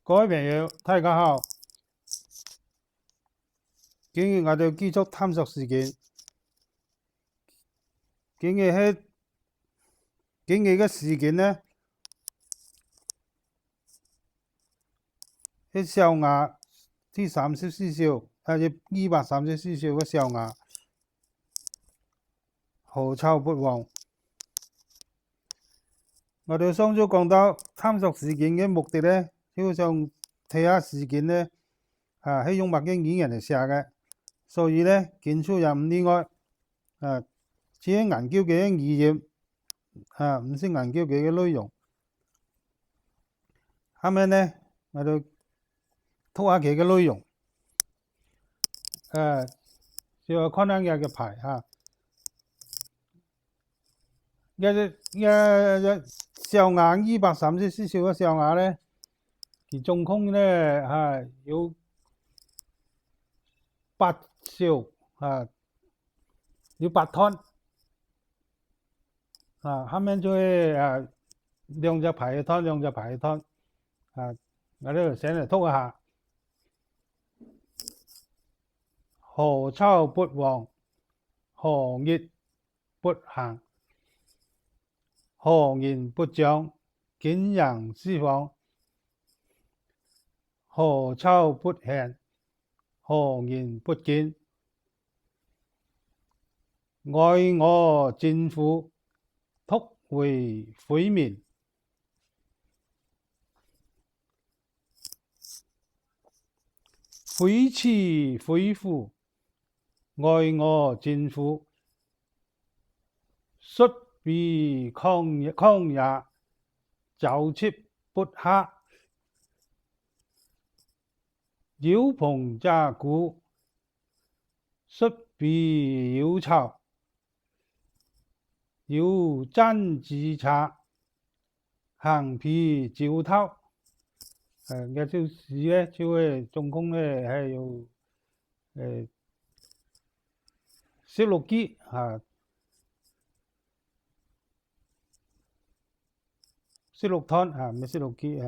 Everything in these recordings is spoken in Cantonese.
各位朋友，大家好。今日我哋繼續探索事件。今日嘅事件呢，係小亞第34條，係234條嘅小亞何臭不黃。我哋上次講到探索事件嘅目的呢，就想睇下事件呢係用乜嘅語言嚟寫嘅，所以呢檢出又唔例外。只係研究嘅語言，唔是研究嘅內容。下面呢，我哋睇下佢嘅內容。就看下佢嘅牌嚇。小亞234條嘅小亞呢，佢總共呢有8條有8攤。下面就係兩隻牌嘅攤，兩隻牌嘅攤。我哋先嚟讀一下。何臭不黃，何熱不行，何言不彰，見人私訪。何臭不香，何言不見，愛我政府，突為悔面。悔辭悔乎，愛我政府，率彼曠野，走徹不下。有朋者故，率彼有巢，有爭之賊，行彼招頭。嘅條詩咧，就係總共咧係有16句16攤唔係16句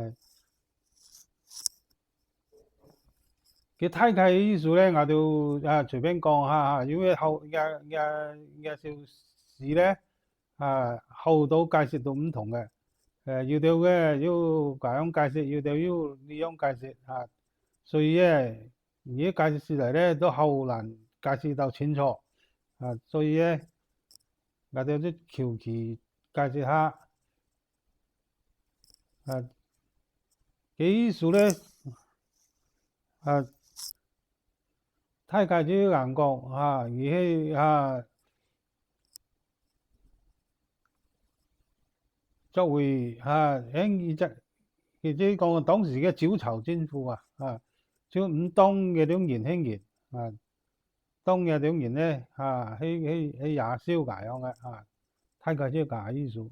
佢大概嘅意思咧，我就隨便講下因為後嘅條詩咧後度解釋都唔同嘅。有條嘅要咁樣解釋，有條要呢樣解釋所以咧而家解釋出嚟咧都好難解釋到清楚所以咧我哋都求其解釋下嘅意思咧大概就咁講而係作為佢即係講當時嘅招巢政府就唔當嘅種年輕人當嘅種人咧喺夜宵咁樣嘅大概就咁意思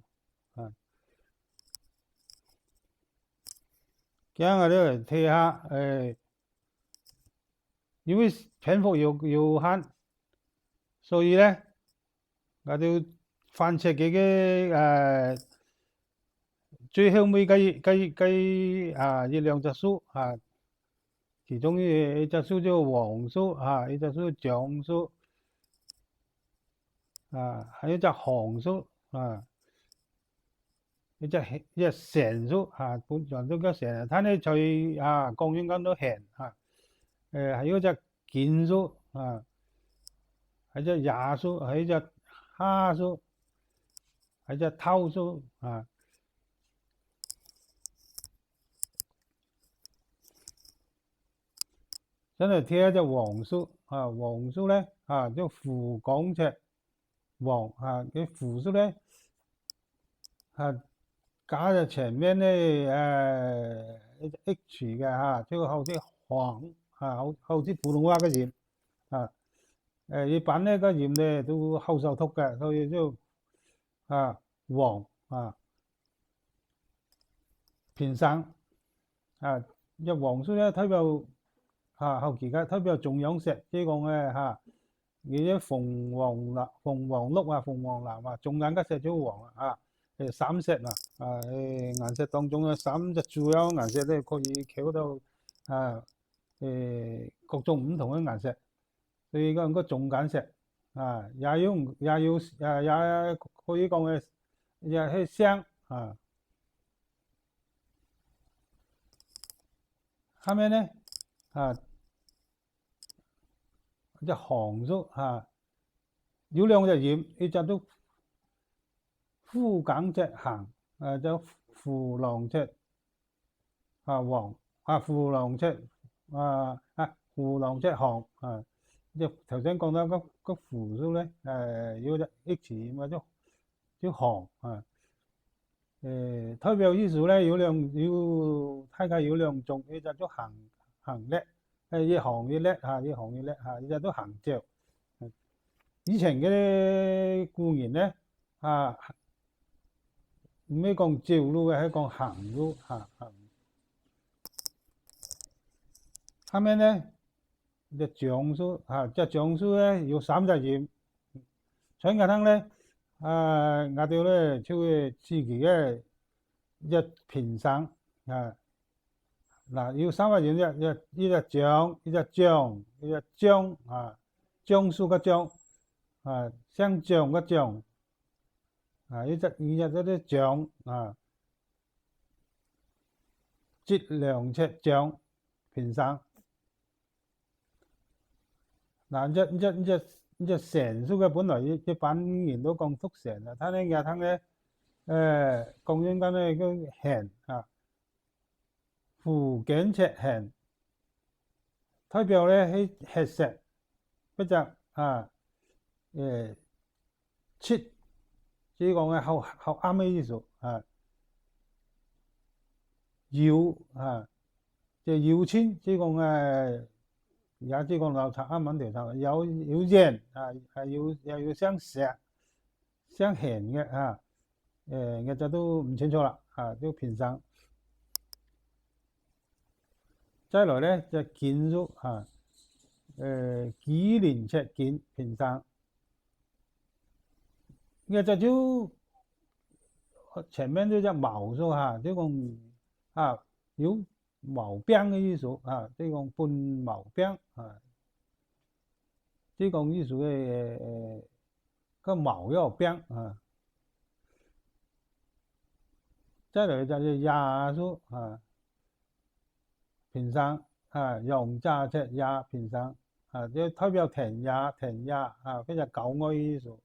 咁我哋嚟睇下因為篇幅有限，所以咧我哋翻出佢嘅最後尾嗰一兩隻書其中一隻書叫黃書一隻書蔣書還有一隻韓書一隻成書本上都叫成，睇你隨講應該都成還有一隻建書還有一隻亞書，還有一隻蝦書，還有一隻偷書真係貼一隻黃書黃書咧叫傅廣尺黃嘅傅書咧加喺前面咧一隻 H 嘅就好似黃好似普通話嘅鹽一般呢個鹽咧都好少讀嘅，所以就黃平生隻黃書咧代表後期嘅代表中央石，即係講咧而啲鳳凰綠鳳凰藍中間嘅石就黃三石顏色當中嘅3隻主要顏色咧可以溝到各種唔同嘅顏色，所以嗰個重顏色也可以講嘅也係香下面咧隻紅色有兩隻鹽，一隻都副港隻行就扶浪隻黃扶浪隻扶浪隻紅即係頭先講到個扶數咧有隻 H 或者紅代表意思咧有大概有兩種，一隻都行叻，一行一叻一行一叻一隻都行照。以前嘅古人咧唔係講照路嘅，係講行路行。下面咧隻橡樹隻橡樹咧有3隻葉，所以我睇咧我哋咧就會自己嘅一平生嗱有3隻葉，一隻橡，一隻橡，一隻樟樟樹嘅樟像橡嘅橡一隻橡節兩尺橡平生。嗱，呢隻成樹嘅本來一般人都講福成睇咧日睇咧講緊緊咧個閒扶頸赤閒，代表咧係吃食一隻切，即係講嘅好啱嘅意思搖即係搖錢，即係講也即係講老茶啱問題上有鹽又要像石像鹹嘅我就都唔清楚啦都平生。再來咧就建築幾年尺建平生，我就前面呢隻茅樹即係講有毛病嘅意思即係講半毛病即係講意思嘅個毛有病再來就係椰樹平生用揸隻椰平生即係代表田野非常狗愛嘅意思。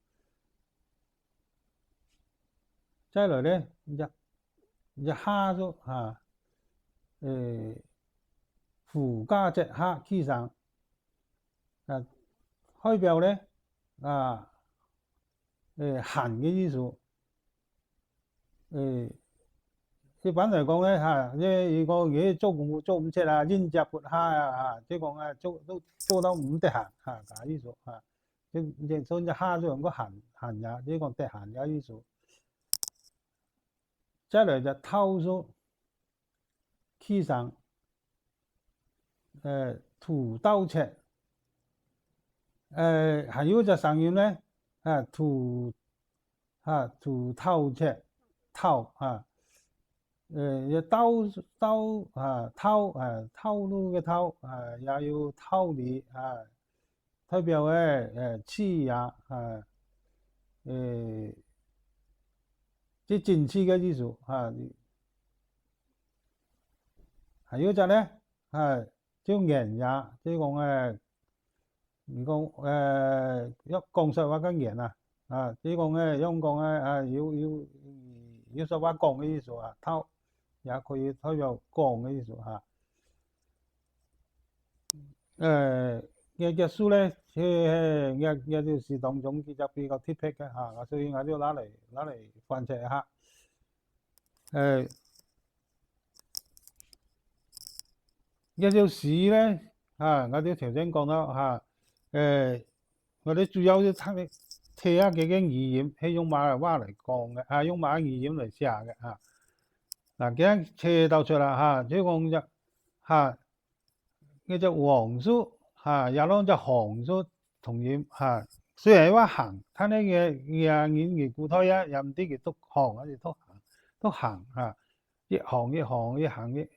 再來咧隻蝦樹附加隻蝦起上代表咧行嘅意思一般嚟講咧如果嘢做唔切應隻撥蝦即係講都做到唔得閒咁意思即所以隻蝦樹用個行也即係講得閒嘅意思。再來就桃樹起上土豆赤還有隻聲音咧土豆赤透透露嘅透也有透理代表氣也即正氣嘅意思還有隻咧叫鹽也即係講如果一講實話嘅鹽即係講咧香港有實話講嘅意思透也可以代表講嘅意思呢隻樹咧呢就是當中其實比較特別嘅所以我就拿嚟觀察一下呢條樹咧我哋頭先講到我哋主要要睇下幾個語言係用馬來話嚟講嘅用馬來語言嚟寫嘅嗱幾樣車到出啦即係講呢隻黃樹有兩隻紅樹同樣雖然話行睇呢嘅古胎也唔知佢都行還是都都行嚇，一行一行一行一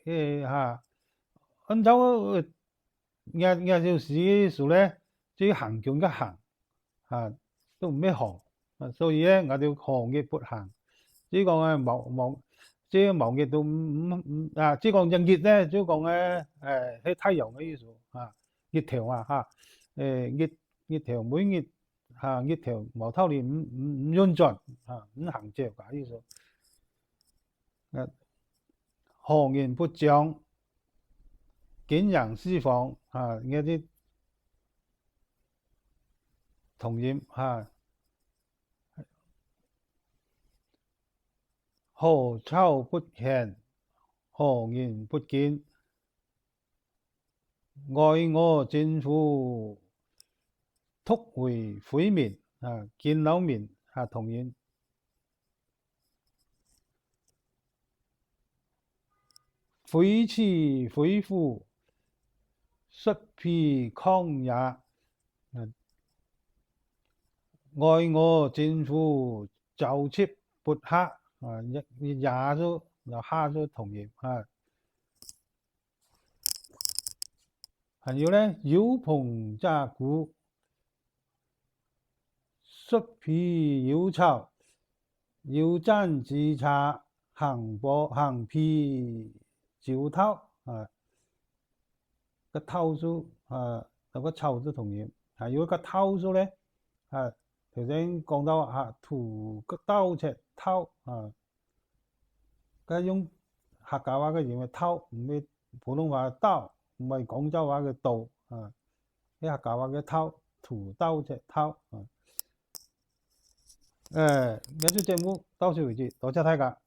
嚇，按照廿小時嘅時候咧，只要行進一行嚇，都唔咩行啊，所以咧我哋行嘅不行，只講啊望即係望嘅都啊，即講日月咧，即講咧係太陽嘅意思啊，日頭啊嚇，日頭每日嚇日頭無透你唔運轉啊，唔行接嘅意思。行言不將，見人私訪啊，呢啲同音嚇。何秋不見，何言不見，愛我政府突回灰面啊，見樓面啊，同音。揮斥揮撫，率皮抗也。愛我政府就切不下啊，也就下就同音啊。還有咧，有朋則故，率皮有草，有毡之差，行皮就偷啊。個偷數啊，同個臭都同音。還有一個偷數咧啊，頭先講到啊，屠個刀隻偷啊，咁用客家話嘅字嘅偷，唔係普通話刀，唔係廣州話嘅道啊，啲客家話嘅偷，屠刀隻偷啊。今次節目到此為止，多謝大家。